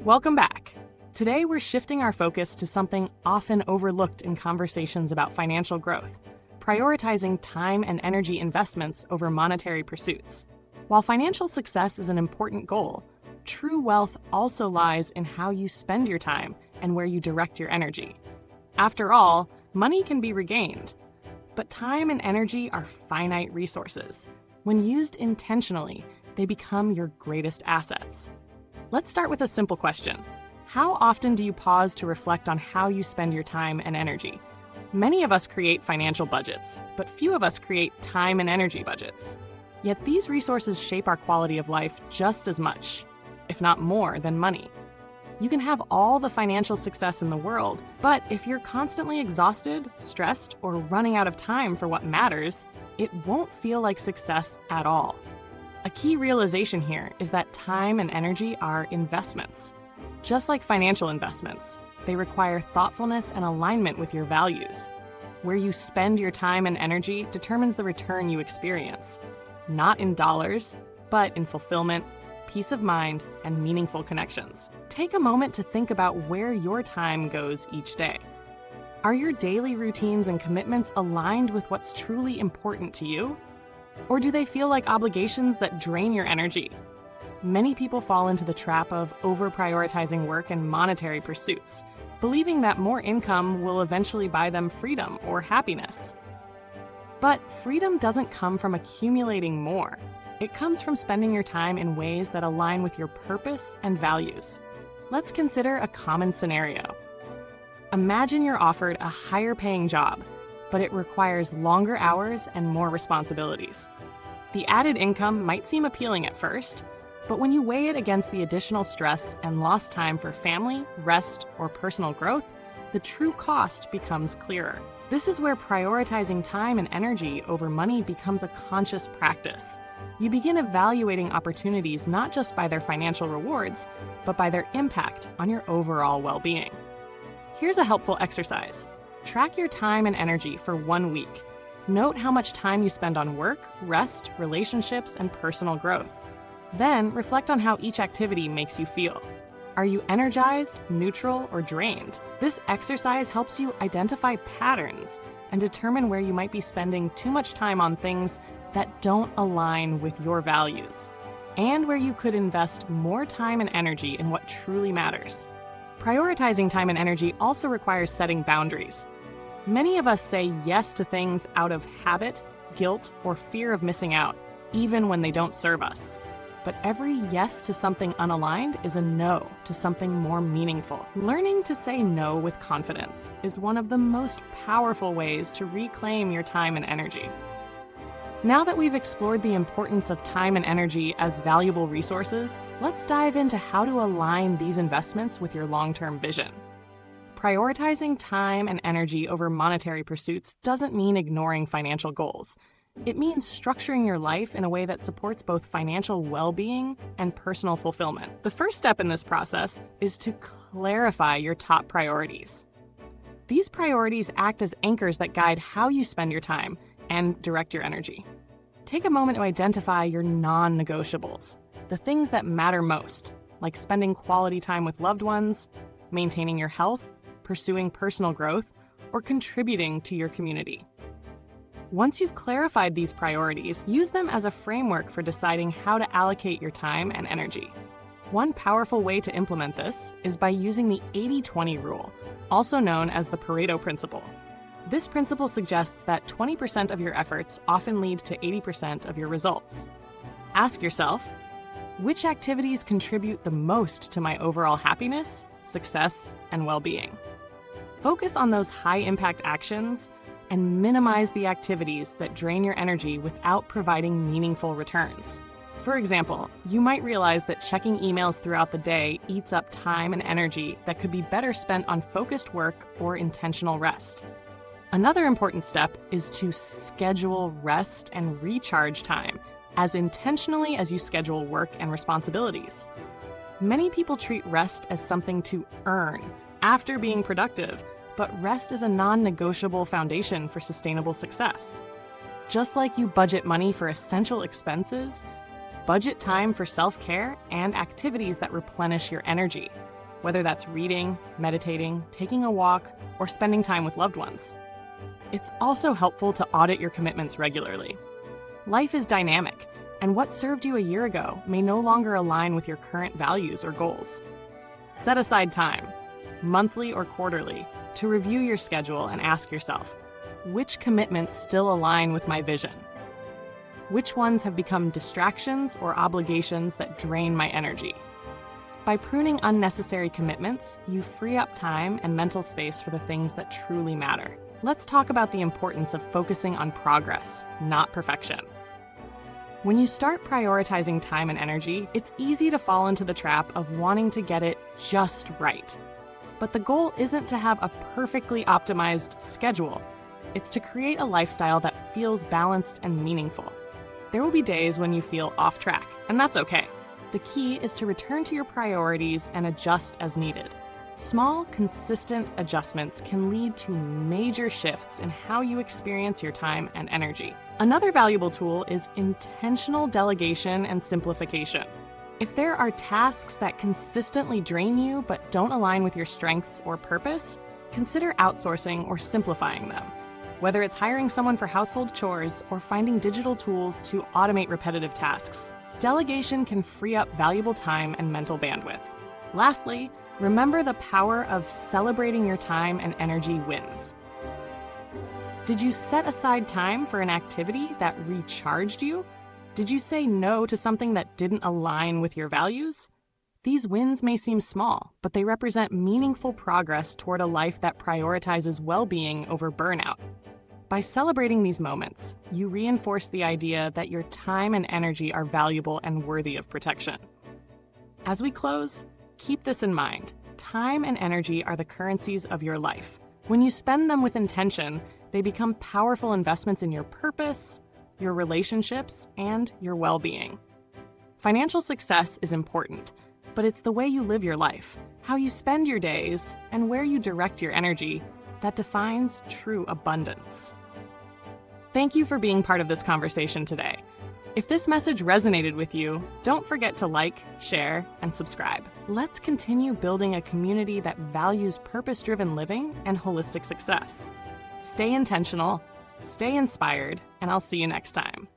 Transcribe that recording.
Welcome back. Today we're shifting our focus to something often overlooked in conversations about financial growth, prioritizing time and energy investments over monetary pursuits. While financial success is an important goal, true wealth also lies in how you spend your time and where you direct your energy. After all, money can be regained, but time and energy are finite resources. When used intentionally, they become your greatest assets. Let's start with a simple question. How often do you pause to reflect on how you spend your time and energy? Many of us create financial budgets, but few of us create time and energy budgets. Yet these resources shape our quality of life just as much, if not more, than money. You can have all the financial success in the world, but if you're constantly exhausted, stressed, or running out of time for what matters, it won't feel like success at all. A key realization here is that time and energy are investments. Just like financial investments, they require thoughtfulness and alignment with your values. Where you spend your time and energy determines the return you experience, not in dollars, but in fulfillment, peace of mind, and meaningful connections. Take a moment to think about where your time goes each day. Are your daily routines and commitments aligned with what's truly important to you? Or do they feel like obligations that drain your energy? Many people fall into the trap of over-prioritizing work and monetary pursuits, believing that more income will eventually buy them freedom or happiness. But freedom doesn't come from accumulating more. It comes from spending your time in ways that align with your purpose and values. Let's consider a common scenario. Imagine you're offered a higher-paying job, but it requires longer hours and more responsibilities. The added income might seem appealing at first, but when you weigh it against the additional stress and lost time for family, rest, or personal growth, the true cost becomes clearer. This is where prioritizing time and energy over money becomes a conscious practice. You begin evaluating opportunities not just by their financial rewards, but by their impact on your overall well-being. Here's a helpful exercise. Track your time and energy for 1 week. Note how much time you spend on work, rest, relationships, and personal growth. Then reflect on how each activity makes you feel. Are you energized, neutral, or drained? This exercise helps you identify patterns and determine where you might be spending too much time on things that don't align with your values, and where you could invest more time and energy in what truly matters. Prioritizing time and energy also requires setting boundaries. Many of us say yes to things out of habit, guilt, or fear of missing out, even when they don't serve us. But every yes to something unaligned is a no to something more meaningful. Learning to say no with confidence is one of the most powerful ways to reclaim your time and energy. Now that we've explored the importance of time and energy as valuable resources, let's dive into how to align these investments with your long-term vision. Prioritizing time and energy over monetary pursuits doesn't mean ignoring financial goals. It means structuring your life in a way that supports both financial well-being and personal fulfillment. The first step in this process is to clarify your top priorities. These priorities act as anchors that guide how you spend your time and direct your energy. Take a moment to identify your non-negotiables, the things that matter most, like spending quality time with loved ones, maintaining your health, pursuing personal growth, or contributing to your community. Once you've clarified these priorities, use them as a framework for deciding how to allocate your time and energy. One powerful way to implement this is by using the 80-20 rule, also known as the Pareto principle. This principle suggests that 20% of your efforts often lead to 80% of your results. Ask yourself, which activities contribute the most to my overall happiness, success, and well-being? Focus on those high-impact actions and minimize the activities that drain your energy without providing meaningful returns. For example, you might realize that checking emails throughout the day eats up time and energy that could be better spent on focused work or intentional rest. Another important step is to schedule rest and recharge time as intentionally as you schedule work and responsibilities. Many people treat rest as something to earn after being productive, but rest is a non-negotiable foundation for sustainable success. Just like you budget money for essential expenses, budget time for self-care and activities that replenish your energy. whether that's reading, meditating, taking a walk, or spending time with loved ones. It's also helpful to audit your commitments regularly. Life is dynamic, and what served you a year ago may no longer align with your current values or goals. Set aside time, monthly or quarterly, to review your schedule and ask yourself, which commitments still align with my vision? Which ones have become distractions or obligations that drain my energy? By pruning unnecessary commitments, you free up time and mental space for the things that truly matter. Let's talk about the importance of focusing on progress, not perfection. When you start prioritizing time and energy, it's easy to fall into the trap of wanting to get it just right. But the goal isn't to have a perfectly optimized schedule. It's to create a lifestyle that feels balanced and meaningful. There will be days when you feel off track, and that's okay. The key is to return to your priorities and adjust as needed. Small, consistent adjustments can lead to major shifts in how you experience your time and energy. Another valuable tool is intentional delegation and simplification. If there are tasks that consistently drain you but don't align with your strengths or purpose, consider outsourcing or simplifying them. Whether it's hiring someone for household chores or finding digital tools to automate repetitive tasks, delegation can free up valuable time and mental bandwidth. Lastly, remember the power of celebrating your time and energy wins. Did you set aside time for an activity that recharged you? Did you say no to something that didn't align with your values? These wins may seem small, but they represent meaningful progress toward a life that prioritizes well-being over burnout. By celebrating these moments, you reinforce the idea that your time and energy are valuable and worthy of protection. As we close, keep this in mind. Time and energy are the currencies of your life. When you spend them with intention, they become powerful investments in your purpose, your relationships, and your well-being. Financial success is important, but it's the way you live your life, how you spend your days, and where you direct your energy that defines true abundance. Thank you for being part of this conversation today. If this message resonated with you, don't forget to like, share, and subscribe. Let's continue building a community that values purpose-driven living and holistic success. Stay intentional, stay inspired, and I'll see you next time.